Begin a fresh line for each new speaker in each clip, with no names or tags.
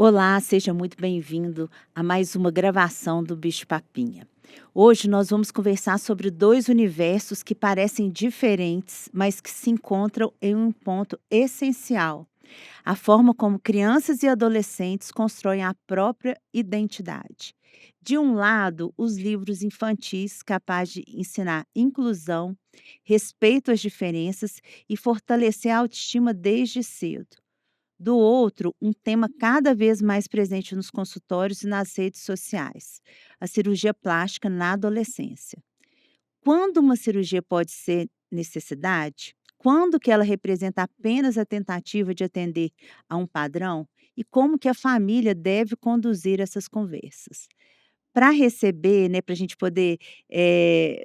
Olá, seja muito bem-vindo a mais uma gravação do Bicho Papinha. Hoje nós vamos conversar sobre dois universos que parecem diferentes, mas que se encontram em um ponto essencial: a forma como crianças e adolescentes constroem a própria identidade. De um lado, os livros infantis capazes de ensinar inclusão, respeito às diferenças e fortalecer a autoestima desde cedo. Do outro, um tema cada vez mais presente nos consultórios e nas redes sociais: a cirurgia plástica na adolescência. Quando uma cirurgia pode ser necessidade? Quando que ela representa apenas a tentativa de atender a um padrão? E como que a família deve conduzir essas conversas? Para receber, né, para a gente poder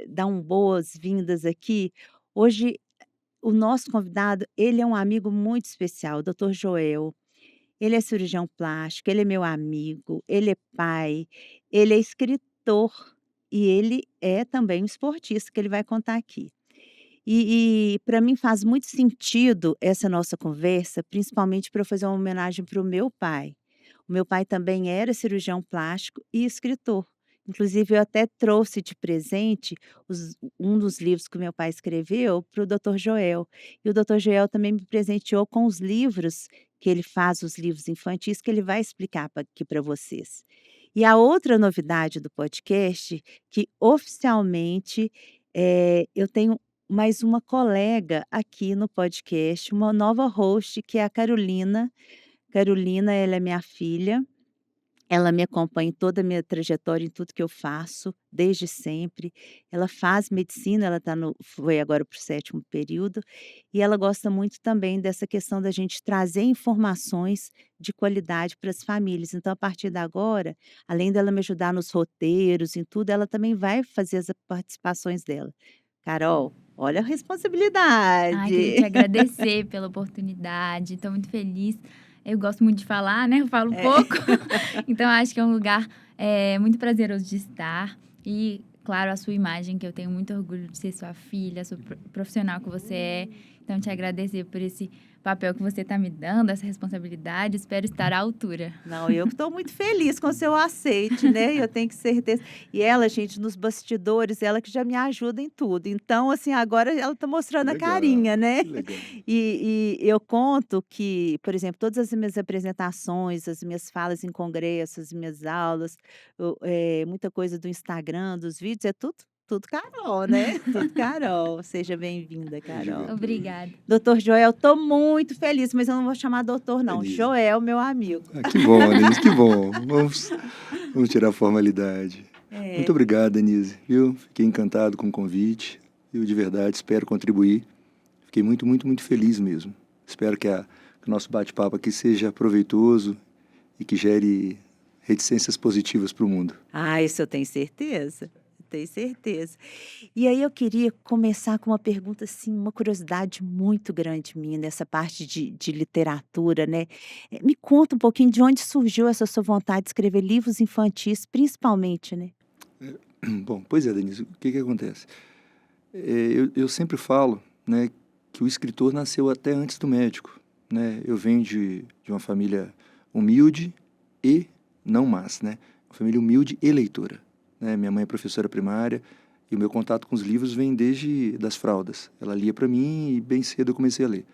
dar um boas-vindas aqui, hoje o nosso convidado, ele é um amigo muito especial, o Dr. Joel. Ele é cirurgião plástico, ele é meu amigo, ele é pai, ele é escritor e ele é também um esportista, que ele vai contar aqui. E para mim faz muito sentido essa nossa conversa, principalmente para eu fazer uma homenagem para o meu pai. O meu pai também era cirurgião plástico e escritor. Inclusive, eu até trouxe de presente um dos livros que o meu pai escreveu para o Dr. Joel. E o Dr. Joel também me presenteou com os livros que ele faz, os livros infantis, que ele vai explicar aqui para vocês. E a outra novidade do podcast, que oficialmente eu tenho mais uma colega aqui no podcast, uma nova host, que é a Carolina. Carolina, ela é minha filha, ela me acompanha em toda a minha trajetória, em tudo que eu faço, desde sempre. Ela faz medicina, ela foi agora para o 7º período, e ela gosta muito também dessa questão da gente trazer informações de qualidade para as famílias. Então, a partir de agora, além dela me ajudar nos roteiros, em tudo, ela também vai fazer as participações dela. Carol, olha a
Ai, queria
responsabilidade.
te agradecer pela oportunidade, estou muito feliz. Eu gosto muito de falar, né, eu falo
É.
pouco, então acho que é um lugar, muito prazeroso de estar. E, claro, a sua imagem, que eu tenho muito orgulho de ser sua filha, sou profissional que você é. Então, te agradecer por esse papel que você está me dando, essa responsabilidade, espero estar à altura.
Não, eu que estou muito feliz com o seu aceite, né, eu tenho que certeza. E ela, gente, nos bastidores, ela que já me ajuda em tudo. Então, assim, agora ela está mostrando a
Legal,
carinha, né.
que legal.
E eu conto que, por exemplo, todas as minhas apresentações, as minhas falas em congressos, as minhas aulas, muita coisa do Instagram, dos vídeos, é tudo Carol, né, tudo Carol. Seja bem-vinda, Carol.
Junto, junto.
Obrigada.
Doutor Joel, estou muito feliz, mas eu não vou chamar doutor não,
Denise.
Joel, meu amigo.
Ah, que bom, Denise, que bom. Vamos tirar a formalidade. Muito
É.
obrigado, Denise, viu? Fiquei encantado com o convite. Eu, de verdade, espero contribuir. Fiquei muito, muito, muito feliz mesmo. Espero que o nosso bate-papo aqui seja proveitoso e que gere reticências positivas para o mundo.
Ah, isso eu tenho certeza, eu tenho certeza. E aí eu queria começar com uma pergunta, assim, uma curiosidade muito grande minha nessa parte de literatura, né. Me conta um pouquinho de onde surgiu essa sua vontade de escrever livros infantis, principalmente, né?
Bom, pois é, Denise, o que que acontece? Eu sempre falo, né, que o escritor nasceu até antes do médico, né? Eu venho de uma família humilde e não mais, né? Uma família humilde e leitora, né? Minha mãe é professora primária e o meu contato com os livros vem desde das fraldas. Ela lia para mim e bem cedo eu comecei a ler.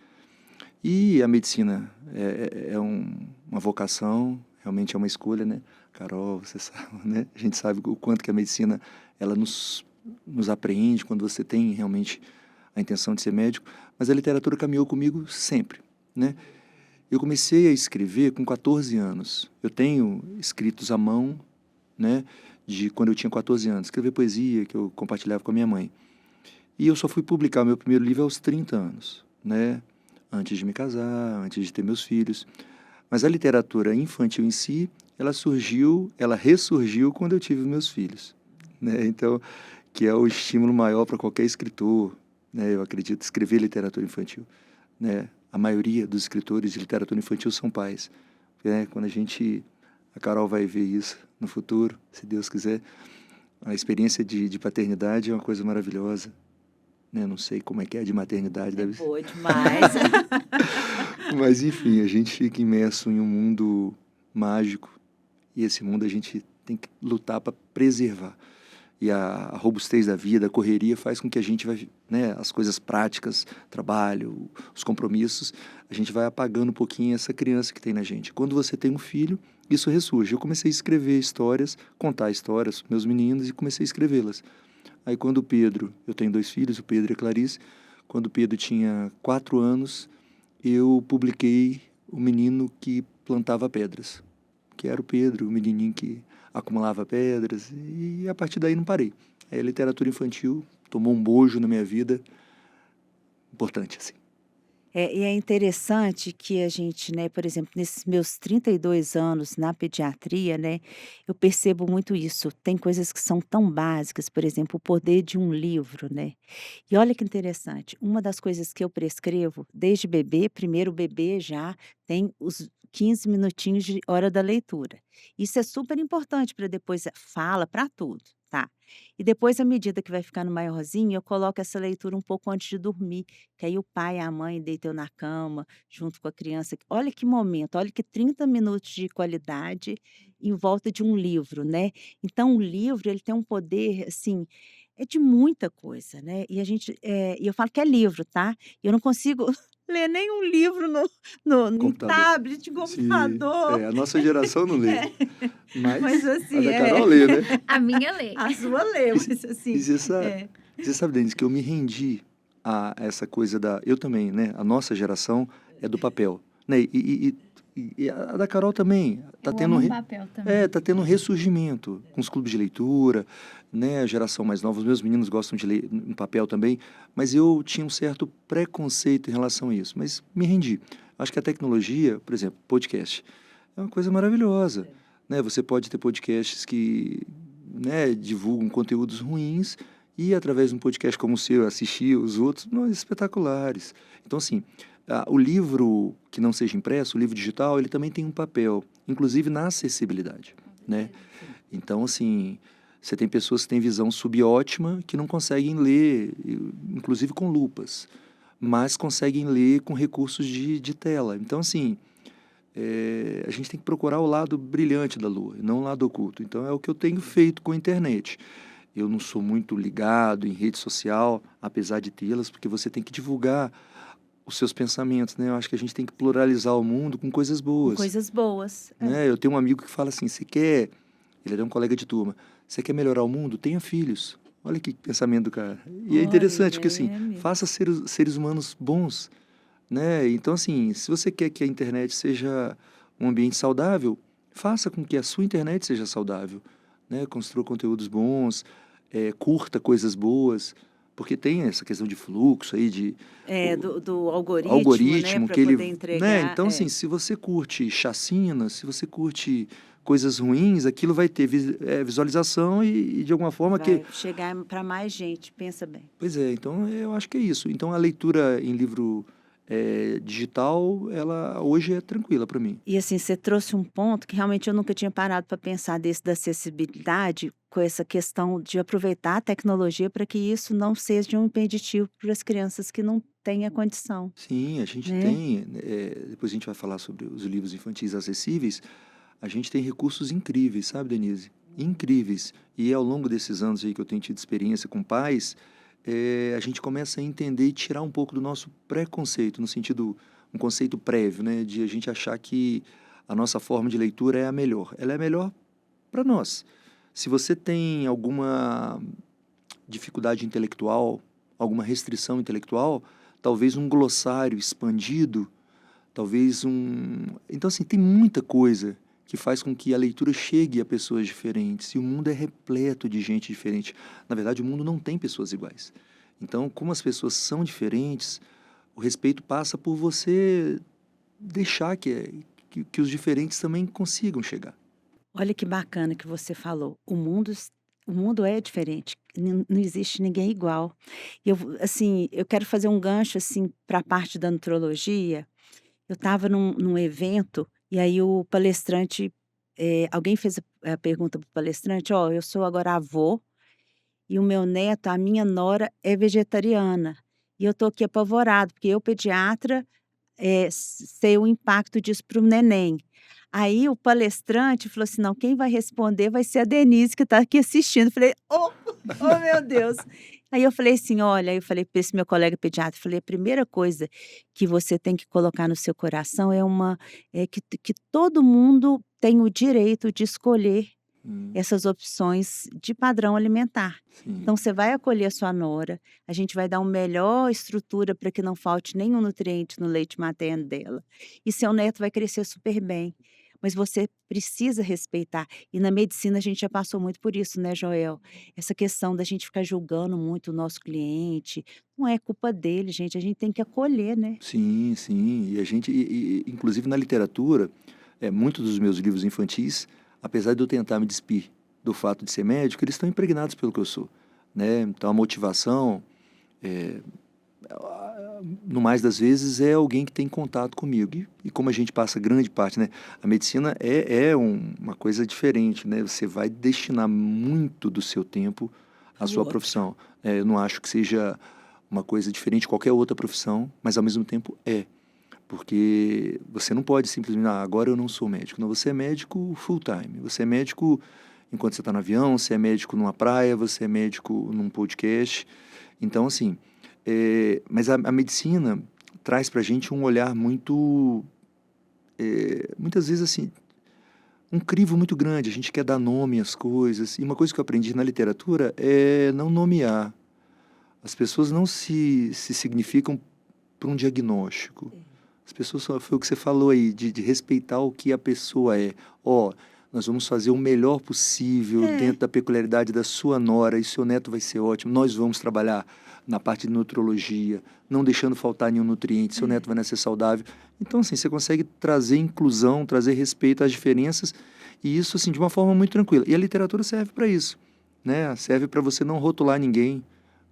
E a medicina é uma vocação, realmente é uma escolha, né? Carol, você sabe, né? A gente sabe o quanto que a medicina ela nos apreende quando você tem realmente a intenção de ser médico, mas a literatura caminhou comigo sempre, né? Eu comecei a escrever com 14 anos. Eu tenho escritos à mão, né, de quando eu tinha 14 anos, escrever poesia que eu compartilhava com a minha mãe. E eu só fui publicar o meu primeiro livro aos 30 anos, né? Antes de me casar, antes de ter meus filhos. Mas a literatura infantil em si, ela ressurgiu quando eu tive meus filhos, né? Então, que é o estímulo maior para qualquer escritor, né? Eu acredito, escrever literatura infantil, né? A maioria dos escritores de literatura infantil são pais, né? A Carol vai ver isso no futuro, se Deus quiser. A experiência de paternidade é uma coisa maravilhosa, né? Não sei como é que é de maternidade,
É
deve ser.
boa demais.
Mas enfim, a gente fica imerso em um mundo mágico, e esse mundo a gente tem que lutar para preservar. E a robustez da vida, a correria faz com que a gente vai, né, as coisas práticas, trabalho, os compromissos, a gente vai apagando um pouquinho essa criança que tem na gente. Quando você tem um filho, isso ressurge. Eu comecei a escrever histórias, contar histórias para meus meninos e comecei a escrevê-las. Aí quando o Pedro, eu tenho 2 filhos, o Pedro e a Clarice, quando o Pedro tinha 4 anos, eu publiquei O Menino que Plantava Pedras, que era o Pedro, o menininho que acumulava pedras, e a partir daí não parei. Aí a literatura infantil tomou um bojo na minha vida, importante assim.
E é interessante que a gente, né, por exemplo, nesses meus 32 anos na pediatria, né, eu percebo muito isso. Tem coisas que são tão básicas, por exemplo, o poder de um livro, né. E olha que interessante, uma das coisas que eu prescrevo desde bebê, primeiro o bebê já tem os 15 minutinhos de hora da leitura. Isso é super importante para depois fala para tudo, tá. E depois, à medida que vai ficando maiorzinho, eu coloco essa leitura um pouco antes de dormir, que aí o pai e a mãe deitam na cama, junto com a criança. Olha que momento, olha que 30 minutos de qualidade em volta de um livro, né. Então o livro ele tem um poder, assim, é de muita coisa, né, e a gente, e eu falo que é livro, tá. Eu não consigo ler nenhum livro em
Computador.
tablet,
Sim,
computador.
a nossa geração não lê,
Mas
mas a
assim,
da Carol lê, né?
A minha lê.
a sua lê,
E,
mas
e
assim, é.
você sabe, Denise, que eu me rendi a essa coisa da... Eu também, né? A nossa geração é do papel, né? E a da Carol também. Tá
Eu
tendo,
amo papel também.
tá tendo um ressurgimento com os clubes de leitura, né? A geração mais nova, os meus meninos gostam de ler em papel também, mas eu tinha um certo preconceito em relação a isso, mas me rendi. Acho que a tecnologia, por exemplo, podcast, é uma coisa maravilhosa, né? Você pode ter podcasts que, né, divulgam conteúdos ruins e através de um podcast como o seu, assistir os outros, não, espetaculares. Então, assim, o livro que não seja impresso, o livro digital, ele também tem um papel, inclusive na acessibilidade, né? Então, assim, você tem pessoas que têm visão subótima que não conseguem ler, inclusive com lupas, mas conseguem ler com recursos de tela. Então, assim, a gente tem que procurar o lado brilhante da lua, e não o lado oculto. Então, é o que eu tenho feito com a internet. Eu não sou muito ligado em rede social, apesar de tê-las, porque você tem que divulgar os seus pensamentos, né? Eu acho que a gente tem que pluralizar o mundo com coisas
Com
boas,
coisas boas.
né? Eu tenho um amigo que fala assim, ele é um colega de turma, você quer melhorar o mundo? Tenha filhos. Olha que pensamento do cara. E é interessante, porque assim,
Olha.
faça seres humanos bons, né? Então, assim, se você quer que a internet seja um ambiente saudável, faça com que a sua internet seja saudável, né? Construa conteúdos bons, curta coisas boas, porque tem essa questão de fluxo aí, de
Do algoritmo, né,
algoritmo
para
que ele,
poder
né?
entregar.
Então, assim, se você curte chacina, se você curte coisas ruins, aquilo vai ter visualização e de alguma forma que...
Vai chegar para mais gente, pensa bem.
Pois é, então eu acho que é isso. Então a leitura em livro digital, ela hoje é tranquila para mim.
E assim, você trouxe um ponto que realmente eu nunca tinha parado para pensar desse da acessibilidade, com essa questão de aproveitar a tecnologia para que isso não seja um impeditivo para as crianças que não têm a condição,
Sim, a gente
né.
tem, depois a gente vai falar sobre os livros infantis acessíveis, a gente tem recursos incríveis, sabe, Denise? Incríveis. E ao longo desses anos aí que eu tenho tido experiência com pais, a gente começa a entender e tirar um pouco do nosso preconceito, no sentido, um conceito prévio, né, de a gente achar que a nossa forma de leitura é a melhor. Ela é a melhor para nós. Se você tem alguma dificuldade intelectual, alguma restrição intelectual, talvez um glossário expandido, talvez um... Então, assim, tem muita coisa que faz com que a leitura chegue a pessoas diferentes. E o mundo é repleto de gente diferente. Na verdade, o mundo não tem pessoas iguais. Então, como as pessoas são diferentes, o respeito passa por você deixar que os diferentes também consigam chegar.
Olha que bacana que você falou, o mundo é diferente, não existe ninguém igual. E assim, eu quero fazer um gancho, assim, para a parte da nutrologia. Eu estava num evento, e aí o palestrante, alguém fez a pergunta para o palestrante: "Ó, eu sou agora avô, e o meu neto, a minha nora é vegetariana, e eu estou aqui apavorado, porque eu pediatra, sei o impacto disso para o neném. Aí o palestrante falou assim: "Não, quem vai responder vai ser a Denise que está aqui assistindo". Falei: "Oh, oh meu Deus". Aí eu falei assim: "Olha", eu falei para esse meu colega pediatra, falei: "A primeira coisa que você tem que colocar no seu coração é que todo mundo tem o direito de escolher
Hum,
essas opções de padrão alimentar.
sim,
Então você vai acolher a sua nora, a gente vai dar uma melhor estrutura para que não falte nenhum nutriente no leite materno dela, e seu neto vai crescer super bem. Mas você precisa respeitar, e na medicina a gente já passou muito por isso, né, Joel? Essa questão da gente ficar julgando muito o nosso cliente, não é culpa dele, gente, a gente tem que acolher, né.
sim, sim. E a gente, inclusive na literatura, muitos dos meus livros infantis, apesar de eu tentar me despir do fato de ser médico, eles estão impregnados pelo que eu sou, né? Então a motivação, é, no mais das vezes, é alguém que tem contato comigo. E como a gente passa grande parte, né? A medicina uma coisa diferente, né? Você vai destinar muito do seu tempo à
Para o
sua
outro.
profissão. Eu não acho que seja uma coisa diferente de qualquer outra profissão, mas ao mesmo tempo é. Porque você não pode simplesmente, agora eu não sou médico. Não, você é médico full time. Você é médico enquanto você está no avião, você é médico numa praia, você é médico num podcast. Então, assim, mas a medicina traz para a gente um olhar muito, muitas vezes assim, um crivo muito grande. A gente quer dar nome às coisas. E uma coisa que eu aprendi na literatura é não nomear. As pessoas não se significam por um diagnóstico. As pessoas foi o que você falou aí, de respeitar o que a pessoa é. Ó, nós vamos fazer o melhor possível
É.
dentro da peculiaridade da sua nora, e seu neto vai ser ótimo. Nós vamos trabalhar na parte de nutrologia, não deixando faltar nenhum nutriente, seu neto vai nascer saudável. Então, assim, você consegue trazer inclusão, trazer respeito às diferenças, e isso, assim, de uma forma muito tranquila. E a literatura serve para isso, né? Serve para você não rotular ninguém,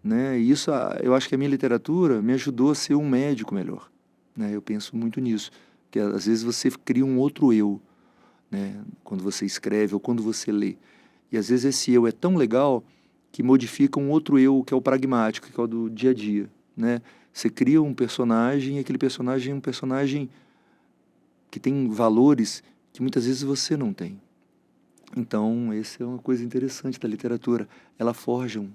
né? E isso, eu acho que a minha literatura me ajudou a ser um médico melhor, né? Eu penso muito nisso, que às vezes você cria um outro eu, né? Quando você escreve ou quando você lê. E às vezes esse eu é tão legal que modifica um outro eu, que é o pragmático, que é o do dia a dia, né? Você cria um personagem, e aquele personagem é um personagem que tem valores que muitas vezes você não tem. Então, essa é uma coisa interessante da literatura. Ela forja um.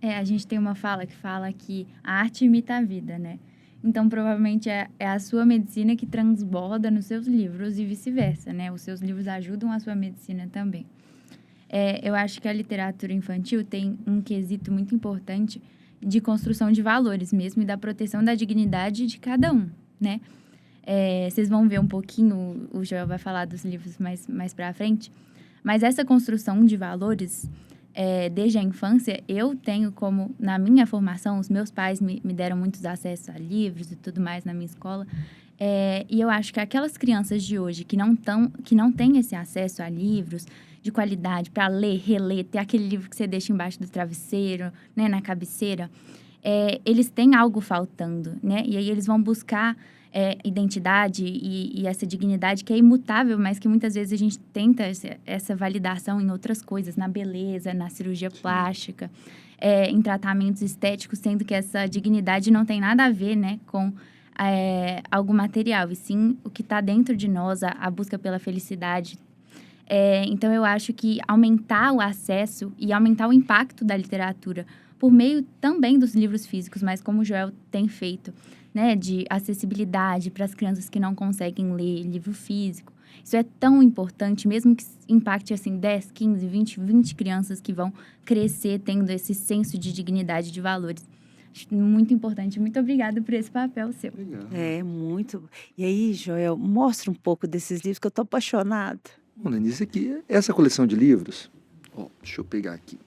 A gente tem uma fala que fala que a arte imita a vida, né? Então, provavelmente é a sua medicina que transborda nos seus livros e vice-versa, né? Os seus livros ajudam a sua medicina também. Eu acho que a literatura infantil tem um quesito muito importante de construção de valores mesmo e da proteção da dignidade de cada um, né? Vocês vão ver um pouquinho, o Joel vai falar dos livros mais pra frente, mas essa construção de valores, desde a infância, eu tenho como, na minha formação, os meus pais me deram muitos acessos a livros e tudo mais na minha escola, e eu acho que aquelas crianças de hoje que não têm esse acesso a livros de qualidade para ler, reler, ter aquele livro que você deixa embaixo do travesseiro, né, na cabeceira, eles têm algo faltando, né? E aí eles vão buscar identidade e essa dignidade que é imutável, mas que muitas vezes a gente tenta essa validação em outras coisas, na beleza, na cirurgia plástica, em tratamentos estéticos, sendo que essa dignidade não tem nada a ver, né, com algo material, e sim o que está dentro de nós, a busca pela felicidade. Então, eu acho que aumentar o acesso e aumentar o impacto da literatura por meio também dos livros físicos, mas como o Joel tem feito, né, de acessibilidade para as crianças que não conseguem ler livro físico. Isso é tão importante, mesmo que impacte, assim, 10, 15, 20 crianças que vão crescer tendo esse senso de dignidade, de valores. Acho muito importante. Muito obrigada por esse papel seu.
Legal.
É, muito. E aí, Joel, mostra um pouco desses livros que eu tô apaixonada.
Bom, Denise, aqui, essa coleção de livros, deixa eu pegar aqui.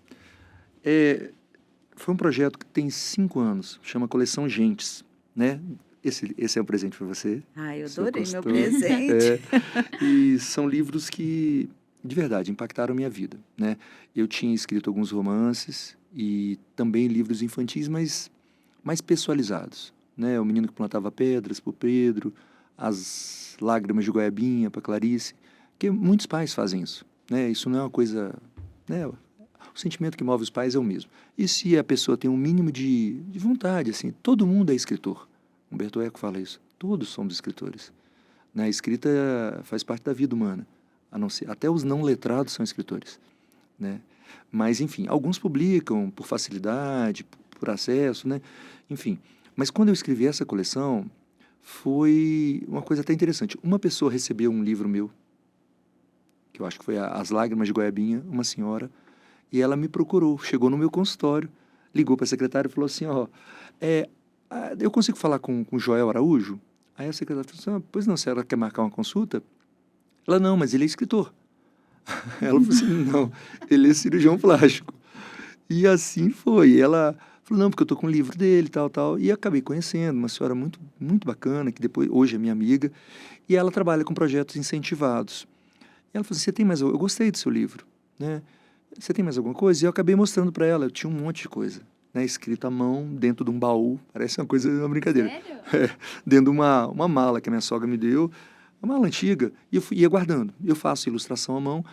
Foi um projeto que tem 5 anos, chama Coleção Gentes, né? Esse é um presente para você.
Ai, eu
Seu
adorei meu
costura.
presente.
E são livros que, de verdade, impactaram minha vida, né? Eu tinha escrito alguns romances e também livros infantis, mas mais pessoalizados, né? O Menino que Plantava Pedras, para o Pedro, As Lágrimas de Goiabinha, para Clarice, que muitos pais fazem isso, né? Isso não é uma coisa, né? O sentimento que move os pais é o mesmo. E se a pessoa tem um mínimo de vontade, assim, todo mundo é escritor. Humberto Eco fala isso. Todos somos escritores. né? A escrita faz parte da vida humana, a não ser, até os não letrados são escritores, né? Mas, enfim, alguns publicam por facilidade, por acesso, né? Enfim, mas quando eu escrevi essa coleção, foi uma coisa até interessante. Uma pessoa recebeu um livro meu, que eu acho que foi As Lágrimas de Goiabinha, uma senhora, e ela me procurou, chegou no meu consultório, ligou para a secretária e falou assim, ó, eu consigo falar com o Joel Araújo? Aí a secretária falou assim, pois não, se ela quer marcar uma consulta? Ela, não, mas ele é escritor. Ela falou assim, não, ele é cirurgião plástico. E assim foi. Ela falou, não, porque eu tô com o livro dele, tal, tal. E acabei conhecendo uma senhora muito, muito bacana, que depois, hoje é minha amiga, e ela trabalha com projetos incentivados. E ela falou assim, você tem mais... Eu gostei do seu livro, né? Você tem mais alguma coisa? E eu acabei mostrando para ela, eu tinha um monte de coisa, né? Escrito à mão, dentro de um baú, parece uma coisa, uma brincadeira.
Sério?
Dentro de uma mala que a minha sogra me deu, uma mala antiga, e eu ia guardando. Eu faço ilustração à mão,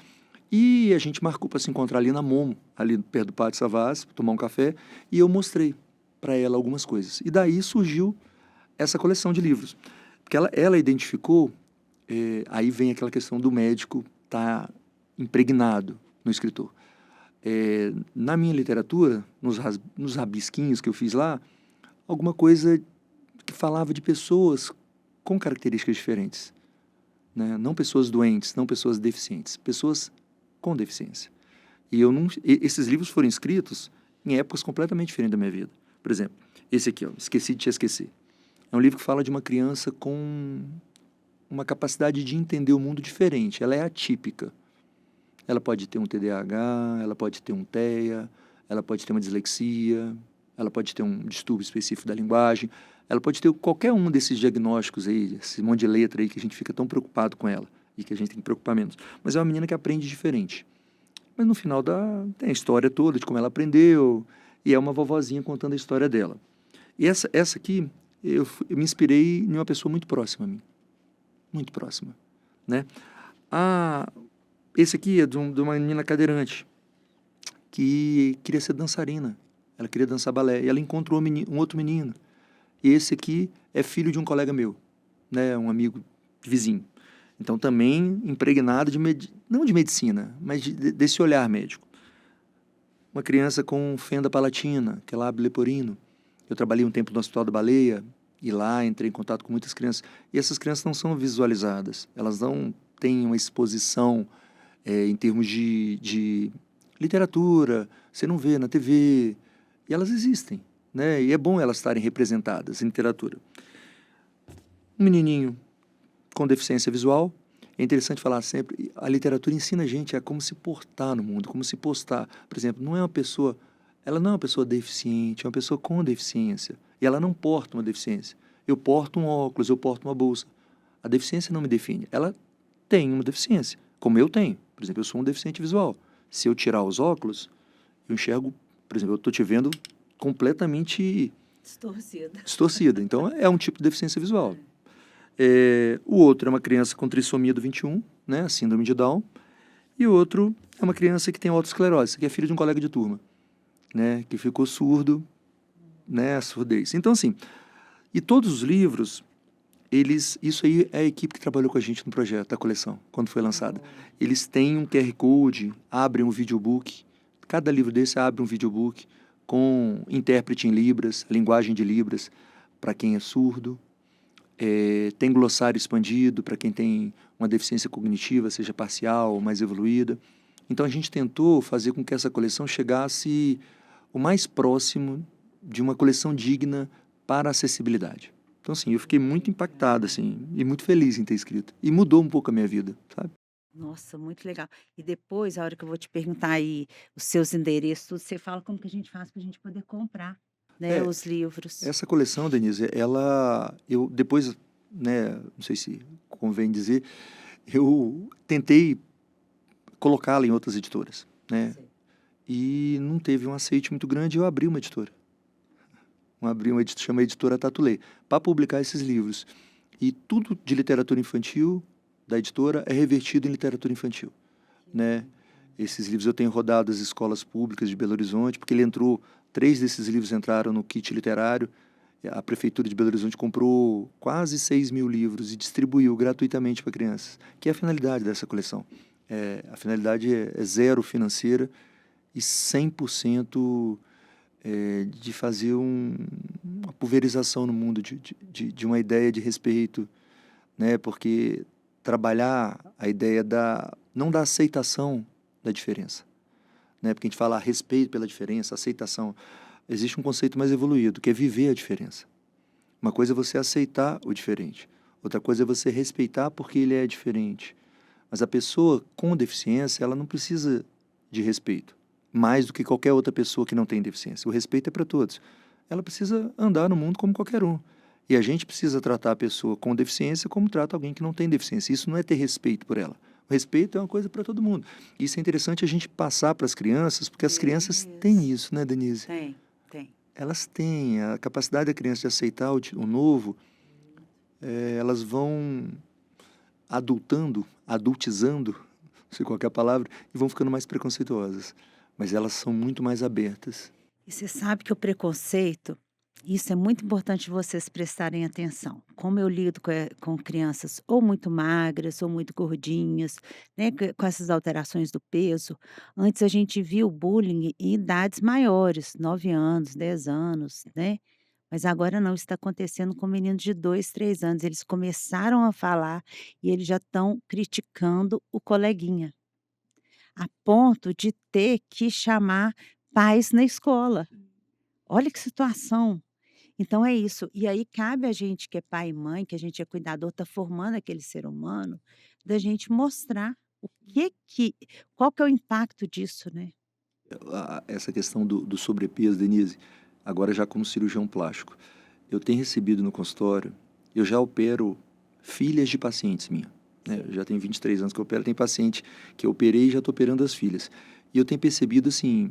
e a gente marcou para se encontrar ali na Momo, ali perto do Pátio Savassi, tomar um café, e eu mostrei para ela algumas coisas. E daí surgiu essa coleção de livros. Porque ela identificou, aí vem aquela questão do médico estar impregnado no escritor. Na minha literatura, nos rabisquinhos que eu fiz lá, alguma coisa que falava de pessoas com características diferentes, né? Não pessoas doentes, não pessoas deficientes, pessoas com deficiência. E esses livros foram escritos em épocas completamente diferentes da minha vida. Por exemplo, esse aqui, ó, Esqueci de Te Esquecer. É um livro que fala de uma criança com uma capacidade de entender o mundo diferente. Ela é atípica. Ela pode ter um TDAH, ela pode ter um TEA, ela pode ter uma dislexia, ela pode ter um distúrbio específico da linguagem, ela pode ter qualquer um desses diagnósticos aí, esse monte de letra aí que a gente fica tão preocupado com ela e que a gente tem que preocupar menos. Mas é uma menina que aprende diferente. Mas no final tem a história toda de como ela aprendeu, e é uma vovozinha contando a história dela. E essa aqui, eu me inspirei em uma pessoa muito próxima a mim. Muito próxima, né? Esse aqui é de uma menina cadeirante que queria ser dançarina. Ela queria dançar balé. E ela encontrou um outro menino. E esse aqui é filho de um colega meu, né? Um amigo vizinho. Então, também impregnado não de medicina, mas desse olhar médico. Uma criança com fenda palatina, que é lábio leporino. Eu trabalhei um tempo no Hospital da Baleia, e lá entrei em contato com muitas crianças. E essas crianças não são visualizadas. Elas não têm uma exposição em termos de literatura, você não vê na TV, e elas existem, né? E é bom elas estarem representadas em literatura. Um menininho com deficiência visual, é interessante falar sempre, a literatura ensina a gente a como se portar no mundo, como se postar. Por exemplo, ela não é uma pessoa deficiente, é uma pessoa com deficiência, e ela não porta uma deficiência. Eu porto um óculos, eu porto uma bolsa. A deficiência não me define, ela tem uma deficiência, como eu tenho. Por exemplo, eu sou um deficiente visual. Se eu tirar os óculos, eu enxergo, por exemplo, eu estou te vendo completamente distorcida. Então, é um tipo de deficiência visual. O outro é uma criança com trissomia do 21, né, a síndrome de Down, e o outro é uma criança que tem autoesclerose, que é filho de um colega de turma, né, que ficou surdo, né, a surdez. Então, assim, e todos os livros, isso aí é a equipe que trabalhou com a gente no projeto da coleção, quando foi lançada. Eles têm um QR Code, abrem um videobook, cada livro desse abre um videobook com intérprete em Libras, linguagem de Libras, para quem é surdo. Tem glossário expandido para quem tem uma deficiência cognitiva, seja parcial ou mais evoluída. Então, a gente tentou fazer com que essa coleção chegasse o mais próximo de uma coleção digna para a acessibilidade. Então, assim, eu fiquei muito impactado, assim, e muito feliz em ter escrito. E mudou um pouco a minha vida, sabe?
Nossa, muito legal. E depois, a hora que eu vou te perguntar aí os seus endereços, tudo, você fala como que a gente faz para a gente poder comprar, né,
É,
os livros.
essa coleção, Denise, eu depois, né, não sei se convém dizer, eu tentei colocá-la em outras editoras, né?
Sim.
E não teve um aceite muito grande, eu abri uma editora. Chama Editora Tatulê, para publicar esses livros. E tudo de literatura infantil da editora é revertido em literatura infantil, né? Esses livros eu tenho rodado as escolas públicas de Belo Horizonte, porque 3 desses livros entraram no kit literário, A Prefeitura de Belo Horizonte comprou quase 6.000 livros e distribuiu gratuitamente para crianças, que é a finalidade dessa coleção. A finalidade é zero financeira e 100% de fazer uma pulverização no mundo de uma ideia de respeito, né? Porque trabalhar a ideia não da aceitação da diferença, né? Porque a gente fala respeito pela diferença, aceitação. Existe um conceito mais evoluído, que é viver a diferença. Uma coisa é você aceitar o diferente, outra coisa é você respeitar porque ele é diferente. Mas a pessoa com deficiência, ela não precisa de respeito, mais do que qualquer outra pessoa que não tem deficiência. O respeito é para todos. Ela precisa andar no mundo como qualquer um. E a gente precisa tratar a pessoa com deficiência como trata alguém que não tem deficiência. Isso não é ter respeito por ela. O respeito é uma coisa para todo mundo. Isso é interessante a gente passar para as crianças, porque as crianças têm isso, né, Denise?
Tem.
Elas têm a capacidade da criança de aceitar o novo. Elas vão adultizando, não sei qual que é a palavra, e vão ficando mais preconceituosas. Mas elas são muito mais abertas.
E você sabe que o preconceito, isso é muito importante vocês prestarem atenção. Como eu lido com crianças ou muito magras ou muito gordinhas, né, com essas alterações do peso. Antes a gente via o bullying em idades maiores, 9 anos, 10 anos, né? Mas agora não, isso está acontecendo com meninos de 2, 3 anos. Eles começaram a falar e eles já estão criticando o coleguinha, a ponto de ter que chamar pais na escola. Olha que situação. Então é isso. E aí cabe a gente que é pai e mãe, que a gente é cuidador, tá formando aquele ser humano, da gente mostrar o qual que é o impacto disso, né?
Essa questão do sobrepeso, Denise, agora já como cirurgião plástico, eu tenho recebido no consultório, eu já opero filhas de pacientes minhas, né? Eu já tenho 23 anos que eu opero, tem paciente que eu operei e já estou operando as filhas. E eu tenho percebido, assim,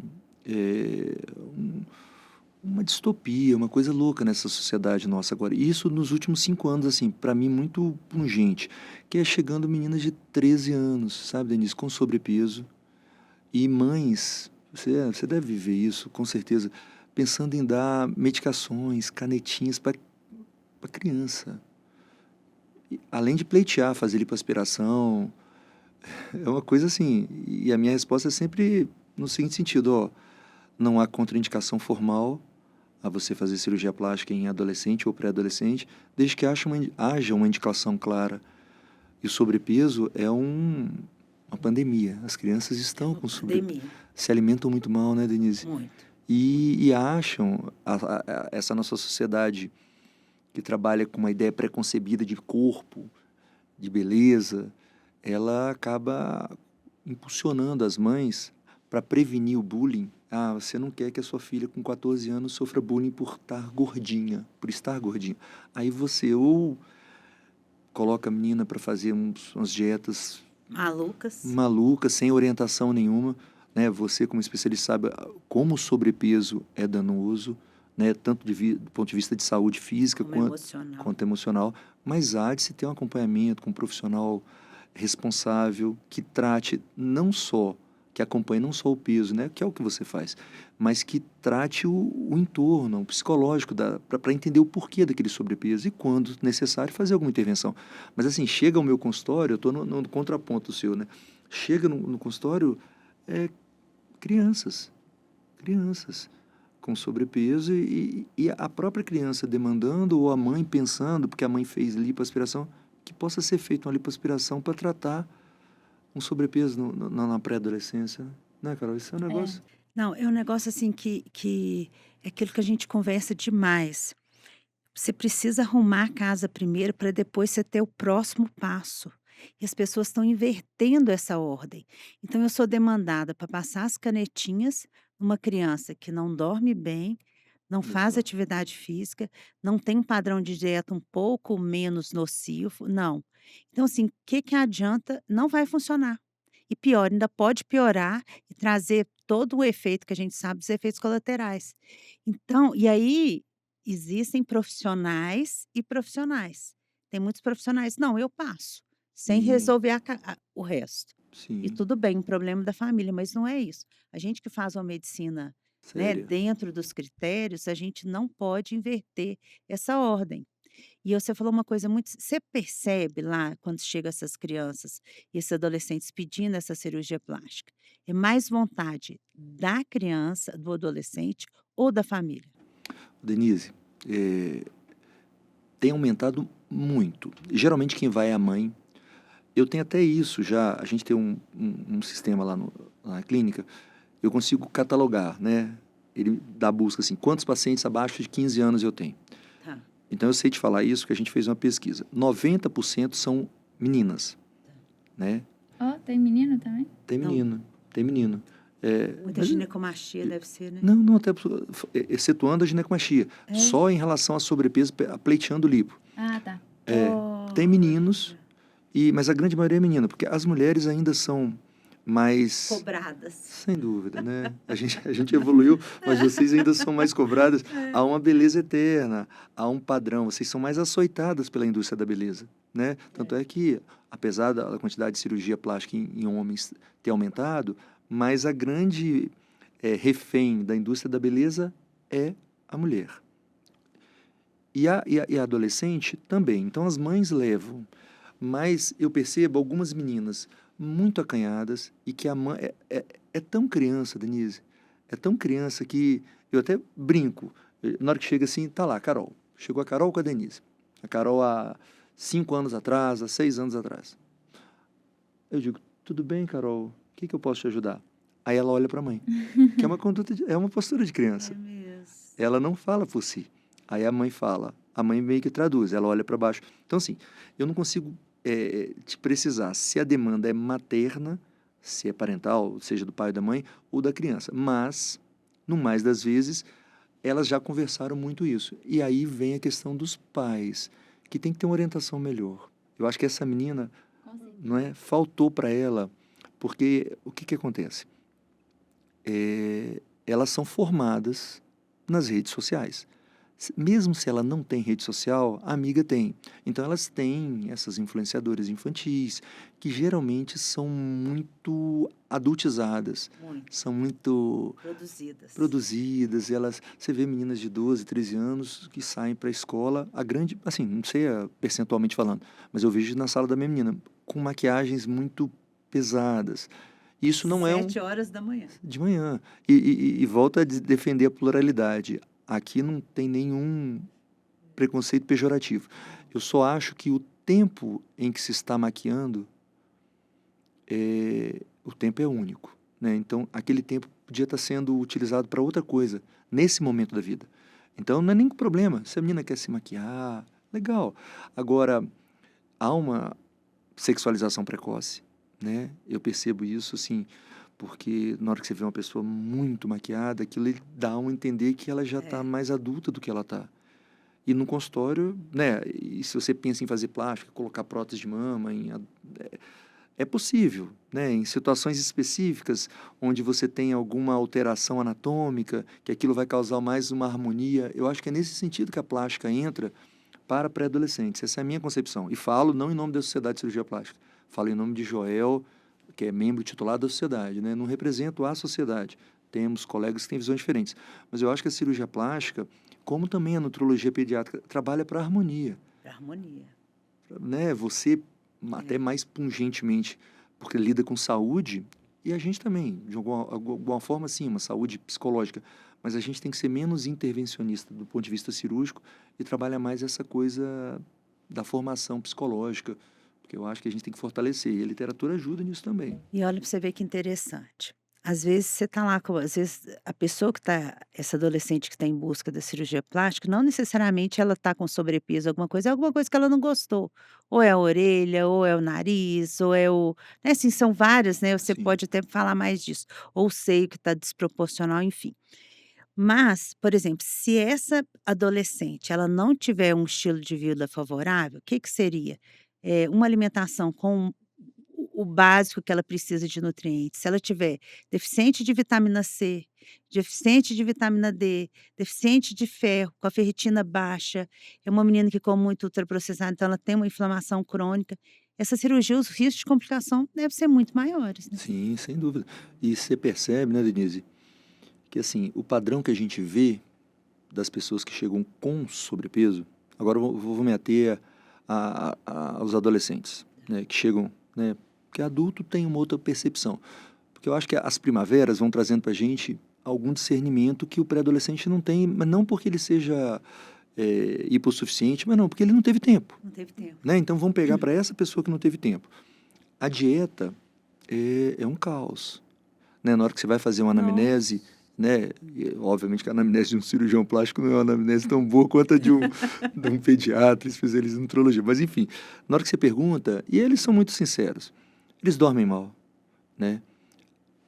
uma distopia, uma coisa louca nessa sociedade nossa agora. E isso nos últimos 5 anos, assim, para mim muito pungente, que é chegando meninas de 13 anos, sabe, Denise, com sobrepeso, e mães, você deve viver isso, com certeza, pensando em dar medicações, canetinhas para criança. Além de pleitear, fazer lipoaspiração, é uma coisa assim. E a minha resposta é sempre no seguinte sentido, ó, não há contraindicação formal a você fazer cirurgia plástica em adolescente ou pré-adolescente, desde que haja uma indicação clara. E o sobrepeso é uma pandemia. As crianças estão com sobrepeso. Se alimentam muito mal, né, Denise?
Muito.
E acham essa nossa sociedade que trabalha com uma ideia preconcebida de corpo, de beleza, ela acaba impulsionando as mães para prevenir o bullying. Você não quer que a sua filha com 14 anos sofra bullying por estar gordinha, por estar gordinha. Aí você ou coloca a menina para fazer umas dietas malucas, sem orientação nenhuma, né? Você, como especialista, sabe como o sobrepeso é danoso, né? Tanto do ponto de vista de saúde física quanto emocional. Mas há de se ter um acompanhamento com um profissional responsável que trate que acompanhe não só o peso, né? Que é o que você faz, mas que trate o entorno, o psicológico, para entender o porquê daquele sobrepeso e, quando necessário, fazer alguma intervenção. Mas assim, chega ao meu consultório, eu estou no contraponto seu, né? Chega no consultório crianças com sobrepeso e a própria criança demandando, ou a mãe pensando, porque a mãe fez lipoaspiração, que possa ser feita uma lipoaspiração para tratar um sobrepeso na pré-adolescência, né, Carol? Isso é um negócio...
Não, é um negócio assim que é aquilo que a gente conversa demais. Você precisa arrumar a casa primeiro para depois você ter o próximo passo. E as pessoas estão invertendo essa ordem. Então eu sou demandada para passar as canetinhas numa criança que não dorme bem, não faz atividade física, não tem um padrão de dieta um pouco menos nocivo, não. Então assim, o que adianta? Não vai funcionar. E pior, ainda pode piorar e trazer todo o efeito que a gente sabe dos efeitos colaterais. Então, e aí existem profissionais e profissionais. Tem muitos profissionais, não, eu passo, sem resolver o resto. E
Sim.
tudo bem, um problema da família, mas não é isso. A gente que faz uma medicina né?
Sério.
Dentro dos critérios, a gente não pode inverter essa ordem. E você falou uma coisa muito, você percebe lá quando chegam essas crianças e esses adolescentes pedindo essa cirurgia plástica, é mais vontade da criança, do adolescente ou da família?
Denise, eh, tem aumentado muito. Geralmente quem vai é a mãe. Eu tenho até isso já, a gente tem um sistema lá na clínica, eu consigo catalogar, né? Ele dá busca assim, quantos pacientes abaixo de 15 anos eu tenho.
Tá.
Então eu sei te falar isso, que a gente fez uma pesquisa. 90% são meninas, né?
Ó, tem menino também?
Tem
Não.
menino, tem menino.
Muita
Mas-
ginecomastia deve ser, né?
não, até excetuando a ginecomastia.
É?
Só em relação a sobrepeso, pleiteando lipo.
Ah, tá.
Tem meninos, mas a grande maioria é menina, porque as mulheres ainda são mais...
Cobradas.
Sem dúvida, né? A gente evoluiu, mas vocês ainda são mais cobradas. Há uma beleza eterna, há um padrão. Vocês são mais açoitadas pela indústria da beleza, né? Tanto é que, apesar da quantidade de cirurgia plástica em homens ter aumentado, mas a grande refém da indústria da beleza é a mulher. E a adolescente também. Então, as mães levam. Mas eu percebo algumas meninas muito acanhadas e que a mãe é tão criança, Denise, é tão criança que eu até brinco. Na hora que chega assim, tá lá, a Carol. Chegou a Carol com a Denise. A Carol há 5 anos atrás, há 6 anos atrás. Eu digo, tudo bem, Carol, o que eu posso te ajudar? Aí ela olha para a mãe, que é uma conduta, é uma postura de criança.
É mesmo.
Ela não fala por si. Aí a mãe fala, a mãe meio que traduz, ela olha para baixo. Então, assim, eu não consigo te precisar se a demanda é materna, se é parental, seja do pai ou da mãe, ou da criança. Mas, no mais das vezes, elas já conversaram muito isso. E aí vem a questão dos pais, que tem que ter uma orientação melhor. Eu acho que essa menina, não é, faltou para ela, porque o que acontece? Elas são formadas nas redes sociais. Mesmo se ela não tem rede social, a amiga tem. Então elas têm essas influenciadoras infantis, que geralmente são muito adultizadas,
Muito.
são muito
Produzidas.
você vê meninas de 12, 13 anos que saem para a escola, a grande, assim, não sei percentualmente falando, mas eu vejo na sala da minha menina, com maquiagens muito pesadas. Isso não é
7 horas da manhã.
de manhã. E volta a defender a pluralidade. Aqui não tem nenhum preconceito pejorativo. Eu só acho que o tempo em que se está maquiando, o tempo é único, né? Então, aquele tempo podia estar sendo utilizado para outra coisa, nesse momento da vida. Então, não é nem problema. Se a menina quer se maquiar, legal. Agora, há uma sexualização precoce, né? Eu percebo isso, assim, porque na hora que você vê uma pessoa muito maquiada, aquilo lhe dá a entender que ela já está mais adulta do que ela está. E no consultório, né? E se você pensa em fazer plástica, colocar prótese de mama, é possível, né? Em situações específicas, onde você tem alguma alteração anatômica, que aquilo vai causar mais uma harmonia. Eu acho que é nesse sentido que a plástica entra para pré-adolescentes. Essa é a minha concepção. E falo não em nome da Sociedade de Cirurgia Plástica, falo em nome de Joel, que é membro titular da sociedade, né? Não represento a sociedade. Temos colegas que têm visões diferentes. Mas eu acho que a cirurgia plástica, como também a nutrologia pediátrica, trabalha para a harmonia.
Para harmonia.
Né? Você, até mais pungentemente, porque lida com saúde, e a gente também, de alguma forma, sim, uma saúde psicológica. Mas a gente tem que ser menos intervencionista do ponto de vista cirúrgico e trabalhar mais essa coisa da formação psicológica, porque eu acho que a gente tem que fortalecer, e a literatura ajuda nisso também.
E olha para você ver que interessante. Às vezes você está lá, às vezes a pessoa que está, essa adolescente que está em busca da cirurgia plástica, não necessariamente ela está com sobrepeso, alguma coisa, é alguma coisa que ela não gostou. Ou é a orelha, ou é o nariz, ou é o. Né, assim, são várias, né? Você
Sim,
pode até falar mais disso. Ou o seio que está desproporcional, enfim. Mas, por exemplo, se essa adolescente ela não tiver um estilo de vida favorável, o que que seria? Uma alimentação com o básico que ela precisa de nutrientes. Se ela tiver deficiente de vitamina C, deficiente de vitamina D, deficiente de ferro, com a ferritina baixa, é uma menina que come muito ultraprocessado, então ela tem uma inflamação crônica. Essa cirurgia, os riscos de complicação devem ser muito maiores, né?
sim, sem dúvida. E você percebe, né, Denise, que que assim, o padrão que a gente vê das pessoas que chegam com sobrepeso, agora eu vou me ater aos adolescentes, né, que chegam, né, porque adulto tem uma outra percepção, porque eu acho que as primaveras vão trazendo para a gente algum discernimento que o pré-adolescente não tem, mas não porque ele seja hipossuficiente, mas não, porque ele não teve tempo.
Não teve tempo.
Né? Então vamos pegar para essa pessoa que não teve tempo. A dieta é um caos. Né? Na hora que você vai fazer uma anamnese, né? E, obviamente que a anamnese de um cirurgião plástico não é uma anamnese tão boa quanto a de um pediatra, especialista em nutrologia. Mas enfim, na hora que você pergunta, e eles são muito sinceros, eles dormem mal. Né?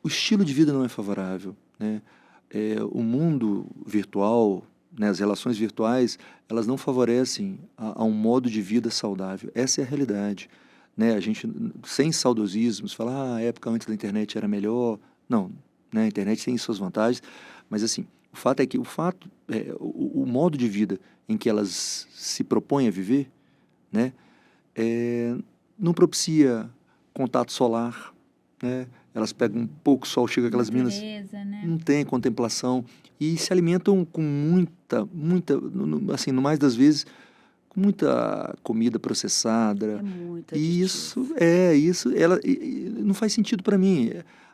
O estilo de vida não é favorável. Né? O mundo virtual, né, as relações virtuais, elas não favorecem a um modo de vida saudável. Essa é a realidade. Né? A gente, sem saudosismos, falar a época antes da internet era melhor. Não, né? A internet tem suas vantagens, mas assim, o fato é que o modo de vida em que elas se propõem a viver, né, não propicia contato solar, né? Elas pegam um pouco sol, chega aquelas minas,
né?
não tem contemplação e se alimentam com muita, assim, no mais das vezes, com muita comida processada.
É muito
E
aditivo.
isso, não faz sentido para mim.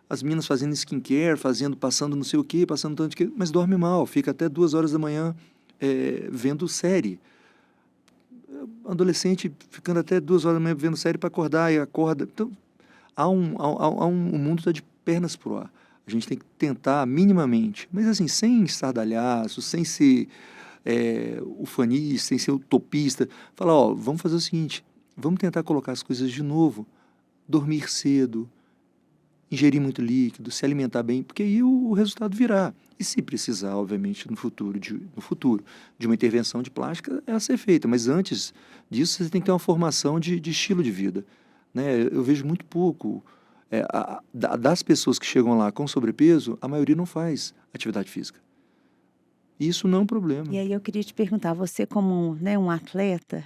As meninas fazendo skincare, passando não sei o quê, passando tanto que, mas dorme mal, fica até 2 horas da manhã vendo série. Adolescente ficando até 2 horas da manhã vendo série para acordar e acorda. Então, o mundo está de pernas pro ar. A gente tem que tentar minimamente, mas assim, sem estardalhaço, sem ser ufanista, sem ser utopista, falar, ó, vamos fazer o seguinte, vamos tentar colocar as coisas de novo, dormir cedo, ingerir muito líquido, se alimentar bem, porque aí o resultado virá. E se precisar, obviamente, no futuro de uma intervenção de plástica, é a ser feita, mas antes disso você tem que ter uma formação de estilo de vida. Né? Eu vejo muito pouco. Das pessoas que chegam lá com sobrepeso, a maioria não faz atividade física. E isso não é um problema.
E aí eu queria te perguntar, você como, né, um atleta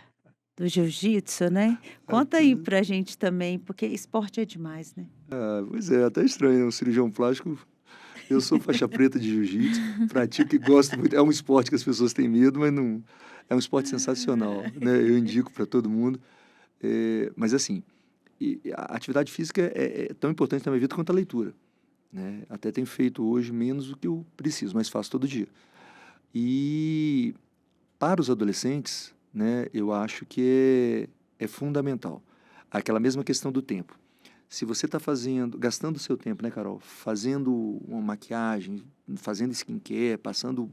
do jiu-jitsu, né? Conta aí pra gente também, porque esporte é demais, né?
Pois é, até estranho, né? Um cirurgião plástico. Eu sou faixa preta de jiu-jitsu, pratico e gosto muito. É um esporte que as pessoas têm medo, mas não. É um esporte sensacional, né? Eu indico para todo mundo. Mas assim, a atividade física é tão importante na minha vida quanto a leitura. Né? Até tenho feito hoje menos do que eu preciso, mas faço todo dia. E para os adolescentes, né, eu acho que é fundamental. Aquela mesma questão do tempo. Se você está gastando o seu tempo, né, Carol? Fazendo uma maquiagem, fazendo skincare, passando,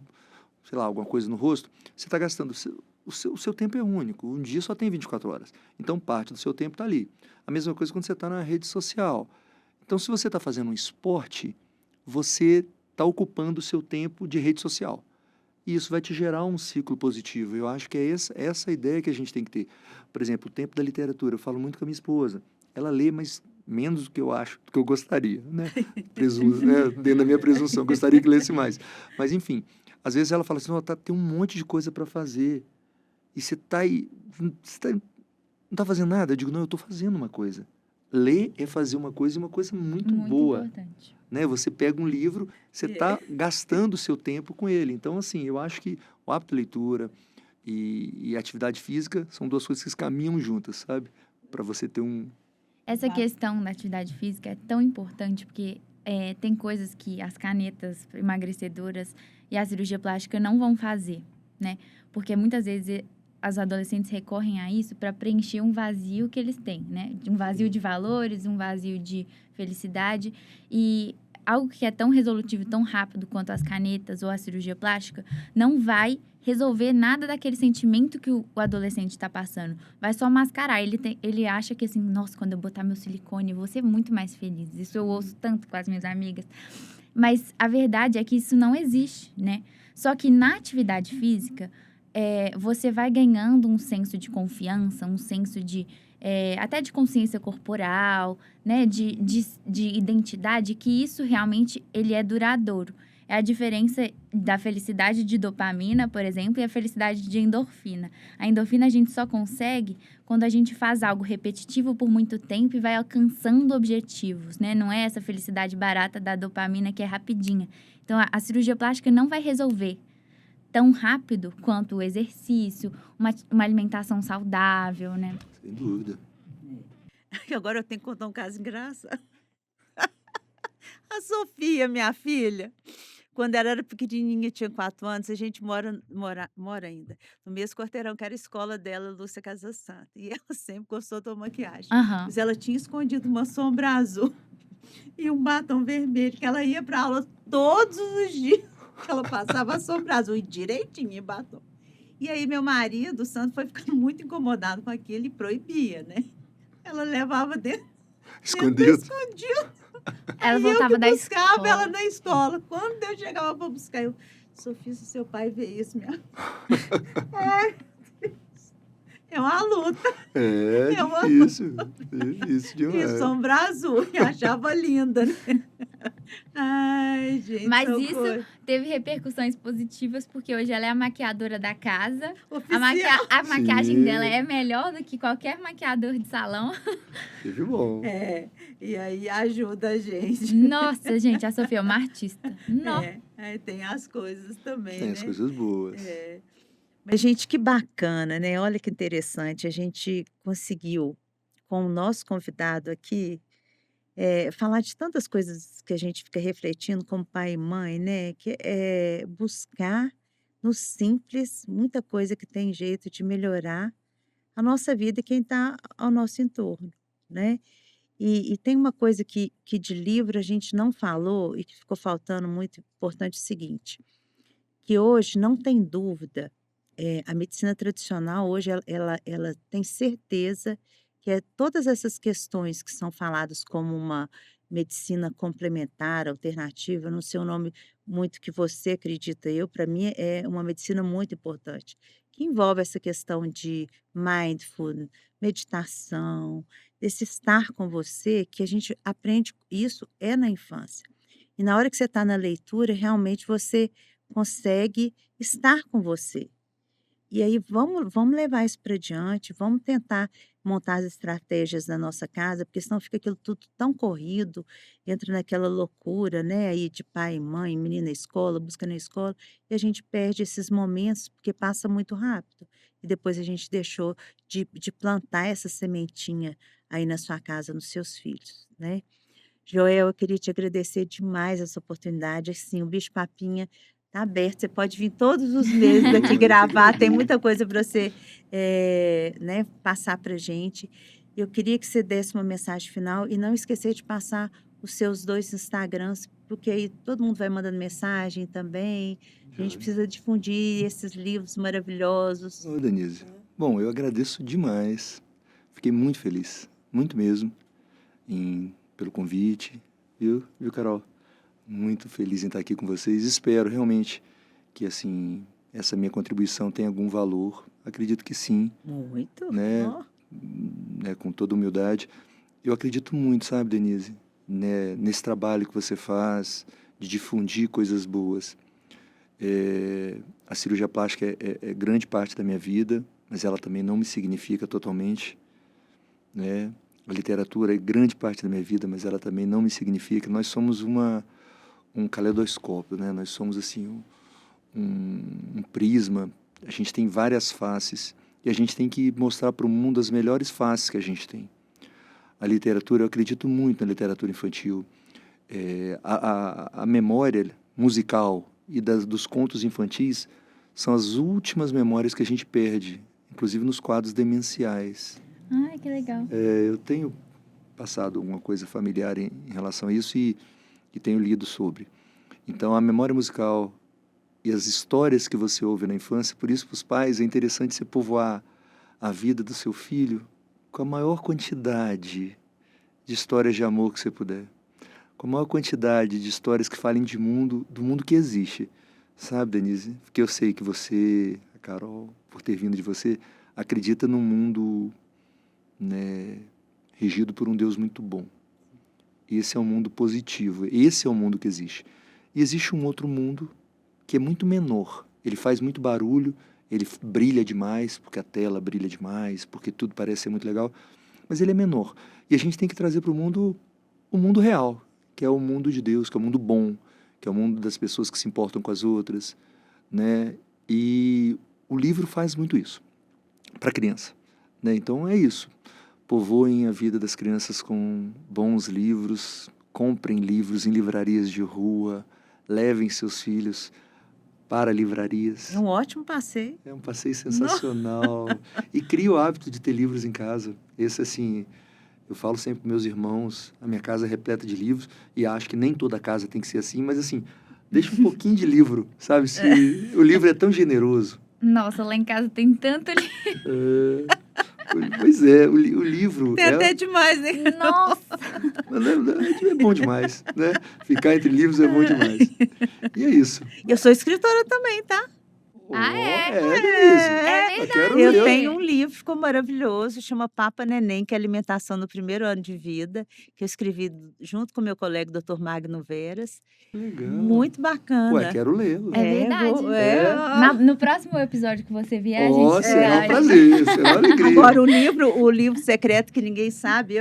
sei lá, alguma coisa no rosto, você está gastando. O seu tempo é único. Um dia só tem 24 horas. Então, parte do seu tempo está ali. A mesma coisa quando você está na rede social. Então, se você está fazendo um esporte, você está ocupando o seu tempo de rede social. E isso vai te gerar um ciclo positivo. Eu acho que é essa a ideia que a gente tem que ter. Por exemplo, o tempo da literatura. Eu falo muito com a minha esposa. Ela lê, mas menos do que eu acho, do que eu gostaria, né? Dentro da minha presunção, eu gostaria que lesse mais. Mas, enfim, às vezes ela fala assim, tem um monte de coisa para fazer. E você não está fazendo nada? Eu digo, não, eu estou fazendo uma coisa. Ler é fazer uma coisa e uma coisa muito boa.
Importante.
Né? Você pega um livro, você está gastando o seu tempo com ele. Então, assim, eu acho que o hábito de leitura e atividade física são duas coisas que caminham juntas, sabe? Para você ter
Essa questão da atividade física é tão importante porque tem coisas que as canetas emagrecedoras e a cirurgia plástica não vão fazer, né? Porque muitas vezes as adolescentes recorrem a isso para preencher um vazio que eles têm, né? Um vazio de valores, um vazio de felicidade. E algo que é tão resolutivo, tão rápido quanto as canetas ou a cirurgia plástica, não vai resolver nada daquele sentimento que o adolescente está passando. Vai só mascarar. Ele acha que assim, nossa, quando eu botar meu silicone, eu vou ser muito mais feliz. Isso eu ouço tanto com as minhas amigas. Mas a verdade é que isso não existe, né? Só que na atividade física, você vai ganhando um senso de confiança, um senso de até de consciência corporal, né, de identidade, que isso realmente ele é duradouro. é a diferença da felicidade de dopamina, por exemplo, e a felicidade de endorfina. A endorfina a gente só consegue quando a gente faz algo repetitivo por muito tempo e vai alcançando objetivos, né? Não é essa felicidade barata da dopamina que é rapidinha. Então, a cirurgia plástica não vai resolver tão rápido quanto o exercício, uma alimentação saudável, né?
Sem dúvida.
E agora eu tenho que contar um caso engraçado. A Sofia, minha filha, quando ela era pequenininha, tinha 4 anos, a gente mora ainda no mesmo quarteirão que era a escola dela, Lúcia Casa Santa. E ela sempre gostou da maquiagem.
Aham.
Mas ela tinha escondido uma sombra azul e um batom vermelho, que ela ia para aula todos os dias. Que ela passava a sombra azul e direitinho em batom. E aí meu marido, o Santo, foi ficando muito incomodado com aquilo e proibia, né? Ela levava dentro
Escondido.
Ela
Aí eu
voltava
que
da
buscava ela
escola.
na escola. Quando eu chegava para buscar, eu, Sofia, se seu pai vê isso, minha. Ai, Deus. É uma luta.
É
É uma
difícil. Difícil
E
demais.
sombra azul, e achava linda, né? Ai, gente,
Mas
são
isso
coisas.
teve repercussões positivas, porque hoje ela é a maquiadora da casa.
Oficial.
A maquiagem
Sim.
dela é melhor do que qualquer maquiador de salão.
Teve bom.
É, e aí ajuda a gente.
Nossa, gente, a Sofia é uma artista. Nossa.
É, aí tem as coisas também,
Tem as
né?
coisas boas.
É. Mas, gente, que bacana, né? Olha que interessante. A gente conseguiu, com o nosso convidado aqui, falar de tantas coisas que a gente fica refletindo como pai e mãe, né? Que é buscar no simples muita coisa que tem jeito de melhorar a nossa vida e quem está ao nosso entorno, né? E tem uma coisa que de livro a gente não falou e que ficou faltando muito importante, é o seguinte, que hoje não tem dúvida, a medicina tradicional hoje ela tem certeza que todas essas questões que são faladas como uma medicina complementar, alternativa, não sei o nome muito que você acredita, eu para mim é uma medicina muito importante, que envolve essa questão de mindfulness, meditação, desse estar com você, que a gente aprende isso na infância. E na hora que você está na leitura, realmente você consegue estar com você. E aí vamos levar isso para diante, vamos tentar montar as estratégias na nossa casa, porque senão fica aquilo tudo tão corrido, entra naquela loucura, né, aí de pai e mãe, menina na escola, busca na escola, e a gente perde esses momentos, porque passa muito rápido. E depois a gente deixou de plantar essa sementinha aí na sua casa, nos seus filhos, né? Joel, eu queria te agradecer demais essa oportunidade. Assim, o Bicho Papinha está aberto. Você pode vir todos os meses aqui
Eu que
gravar. Tem
agradeço.
muita coisa para você, né, passar para gente. Eu queria que você desse uma mensagem final e não esquecer de passar os seus 2 Instagrams, porque aí todo mundo vai mandando mensagem também. A gente precisa difundir esses livros maravilhosos.
Ô, Denise. Bom, eu agradeço demais. Fiquei muito feliz, muito mesmo, pelo convite. Viu, Carol? Muito feliz em estar aqui com vocês. Espero realmente que, assim, essa minha contribuição tenha algum valor. Acredito que sim,
Muito.
né?
Ó.
né? Com toda humildade. Eu acredito muito, sabe, Denise, né? Nesse trabalho que você faz de difundir coisas boas. A cirurgia plástica é grande parte da minha vida, mas ela também não me significa totalmente, né? A literatura é grande parte da minha vida, mas ela também não me significa. Nós somos um caleidoscópio, né? Nós somos assim um prisma. A gente tem várias faces e a gente tem que mostrar para o mundo as melhores faces que a gente tem. A literatura, eu acredito muito na literatura infantil. A memória musical e dos contos infantis são as últimas memórias que a gente perde, inclusive nos quadros demenciais.
Ai, que legal.
Eu tenho passado alguma coisa familiar em relação a isso e tenho lido sobre. Então, a memória musical e as histórias que você ouve na infância, por isso, para os pais, é interessante você povoar a vida do seu filho com a maior quantidade de histórias de amor que você puder. Com a maior quantidade de histórias que falem do mundo que existe. Sabe, Denise? Porque eu sei que você, a Carol, por ter vindo de você, acredita num mundo, né, regido por um Deus muito bom. Esse é um mundo positivo, esse é o mundo que existe. E existe um outro mundo que é muito menor. Ele faz muito barulho, ele brilha demais, porque a tela brilha demais, porque tudo parece ser muito legal, mas ele é menor. E a gente tem que trazer para o mundo real, que é o mundo de Deus, que é o mundo bom, que é o mundo das pessoas que se importam com as outras, né? E o livro faz muito isso para a criança, né? Então é isso. Povoem a vida das crianças com bons livros, comprem livros em livrarias de rua, levem seus filhos para livrarias.
É um ótimo passeio.
É um passeio sensacional. E crie o hábito de ter livros em casa. Esse, assim, eu falo sempre para meus irmãos, a minha casa é repleta de livros, e acho que nem toda casa tem que ser assim, mas assim, deixa um pouquinho de livro, sabe? Se o livro é tão generoso.
Nossa, lá em casa tem tanto livro.
Pois é, o livro
Tem até demais, né?
Nossa!
é bom demais, né? Ficar entre livros é bom demais. E é isso.
Eu sou escritora também, tá?
Ah, é?
Denise.
É
Eu quero
Eu
ler.
tenho um livro, ficou maravilhoso, chama Papa Neném, que é alimentação no primeiro ano de vida, que eu escrevi junto com meu colega, Dr. Magno Veras.
Legal.
Muito bacana.
Ué, quero lê-lo.
É verdade. No próximo episódio que você vier, a gente
Será um
vai.
prazer, será uma alegria.
Agora, o livro secreto que ninguém sabe,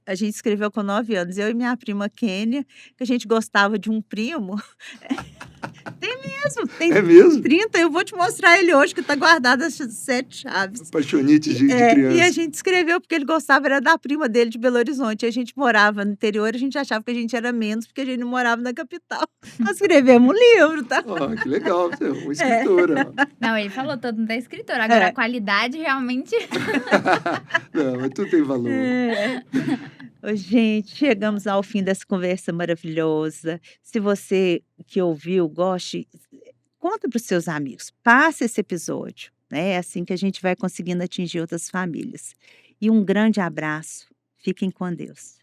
a gente escreveu com 9 anos, eu e minha prima Kênia, que a gente gostava de um primo. Tem mesmo, tem
É mesmo?
30, eu vou te mostrar ele hoje, que tá guardado as 7 chaves.
Apaixonite de
E
criança.
a gente escreveu porque ele gostava, era da prima dele de Belo Horizonte. A gente morava no interior, a gente achava que a gente era menos, porque a gente não morava na capital. Nós escrevemos um livro, tá?
Ó, que legal, você é uma escritora.
Não, ele falou todo mundo é escritor. Agora, a qualidade realmente.
Não, mas tudo tem valor.
Ô, gente, chegamos ao fim dessa conversa maravilhosa. Se você que ouviu goste, conta para os seus amigos. Passe esse episódio, né? É assim que a gente vai conseguindo atingir outras famílias. E um grande abraço. Fiquem com Deus.